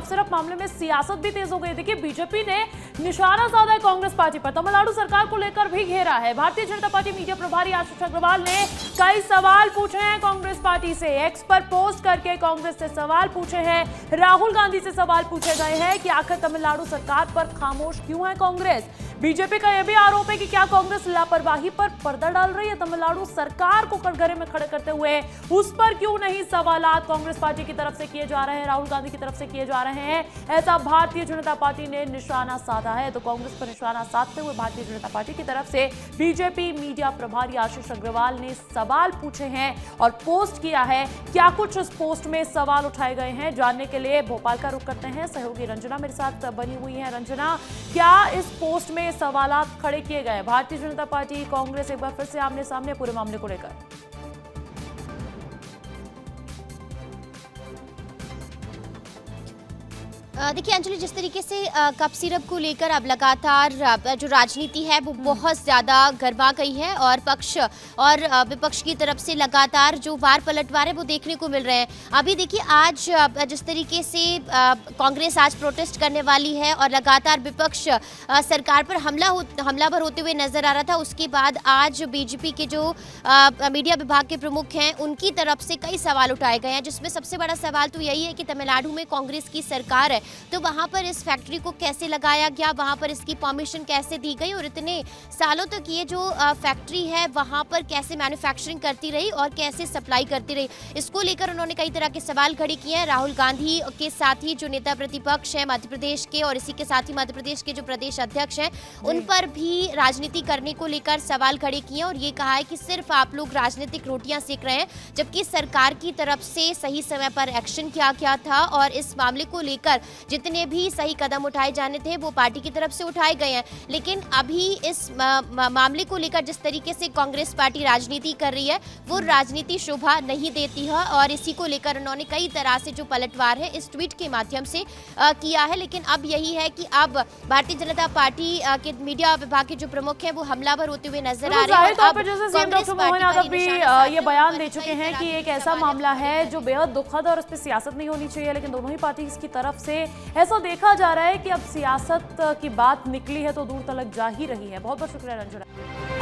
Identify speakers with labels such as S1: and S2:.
S1: कपसिरप मामले में सियासत भी तेज हो गई। देखिए, बीजेपी ने निशाना साधा है कांग्रेस पार्टी पर, तमिलनाडु सरकार को लेकर भी घेरा है। भारतीय जनता पार्टी मीडिया प्रभारी आशीष अग्रवाल ने कई सवाल पूछे हैं कांग्रेस पार्टी से। एक्स पर पोस्ट करके कांग्रेस से सवाल पूछे हैं। राहुल गांधी से सवाल पूछे गए हैं कि आखिर तमिलनाडु सरकार पर खामोश क्यों है कांग्रेस। बीजेपी का यह भी आरोप है कि क्या कांग्रेस लापरवाही पर पर्दा डाल रही है। तमिलनाडु सरकार को कटघरे में खड़े करते हुए उस पर क्यों नहीं सवालात कांग्रेस पार्टी की तरफ से किए जा रहे हैं, राहुल गांधी की तरफ से किए जा रहे हैं, ऐसा भारतीय जनता पार्टी ने निशाना साधा है। तो कांग्रेस पर निशाना साधते हुए भारतीय जनता पार्टी की तरफ से बीजेपी मीडिया प्रभारी आशीष अग्रवाल ने सवाल पूछे हैं और पोस्ट किया है। क्या कुछ इस पोस्ट में सवाल उठाए गए हैं, जानने के लिए भोपाल का रुख करते हैं। सहयोगी रंजना मेरे साथ बनी हुई है। रंजना, क्या इस पोस्ट में सवालात खड़े किए गए? भारतीय जनता पार्टी कांग्रेस एक बार फिर से आमने सामने पूरे मामले को लेकर।
S2: देखिए अंजलि, जिस तरीके से कप सिरप को लेकर अब लगातार जो राजनीति है वो बहुत ज़्यादा गरमा गई है और पक्ष और विपक्ष की तरफ से लगातार जो वार पलटवार है वो देखने को मिल रहे हैं। अभी देखिए, आज जिस तरीके से कांग्रेस आज प्रोटेस्ट करने वाली है और लगातार विपक्ष सरकार पर हमलावर होते हुए नजर आ रहा था, उसके बाद आज बीजेपी के जो मीडिया विभाग के प्रमुख हैं उनकी तरफ से कई सवाल उठाए गए हैं, जिसमें सबसे बड़ा सवाल तो यही है कि तमिलनाडु में कांग्रेस की सरकार है तो वहां पर इस फैक्ट्री को कैसे लगाया गया, वहां पर इसकी परमिशन कैसे दी गई और इतने सालों तक ये जो फैक्ट्री है वहां पर कैसे मैन्युफैक्चरिंग करती रही और कैसे सप्लाई करती रही। इसको लेकर उन्होंने कई तरह के सवाल खड़े किए हैं। राहुल गांधी के साथ ही जो नेता प्रतिपक्ष है मध्य प्रदेश के और इसी के साथ ही मध्य प्रदेश के जो प्रदेश अध्यक्ष हैं उन पर भी राजनीति करने को लेकर सवाल खड़े किए और ये कहा है कि सिर्फ आप लोग राजनीतिक रोटियां सेक रहे हैं, जबकि सरकार की तरफ से सही समय पर एक्शन किया गया था और इस मामले को लेकर जितने भी सही कदम उठाए जाने थे वो पार्टी की तरफ से उठाए गए हैं। लेकिन अभी इस मामले को लेकर जिस तरीके से कांग्रेस पार्टी राजनीति कर रही है वो राजनीति शोभा नहीं देती है और इसी को लेकर उन्होंने कई तरह से जो पलटवार है इस ट्वीट के माध्यम से किया है। लेकिन अब यही है कि अब भारतीय जनता पार्टी के मीडिया विभाग के जो प्रमुख हैं वो हमलावर होते हुए नजर आ रहे हैं।
S1: अब डॉक्टर मोहन यादव भी ये बयान दे चुके हैं कि एक ऐसा मामला है जो बेहद दुखद और उस पर सियासत नहीं होनी चाहिए, लेकिन दोनों ही पार्टी की तरफ से ऐसा देखा जा रहा है कि अब सियासत की बात निकली है तो दूर तक जा ही रही है। बहुत बहुत शुक्रिया रंजना।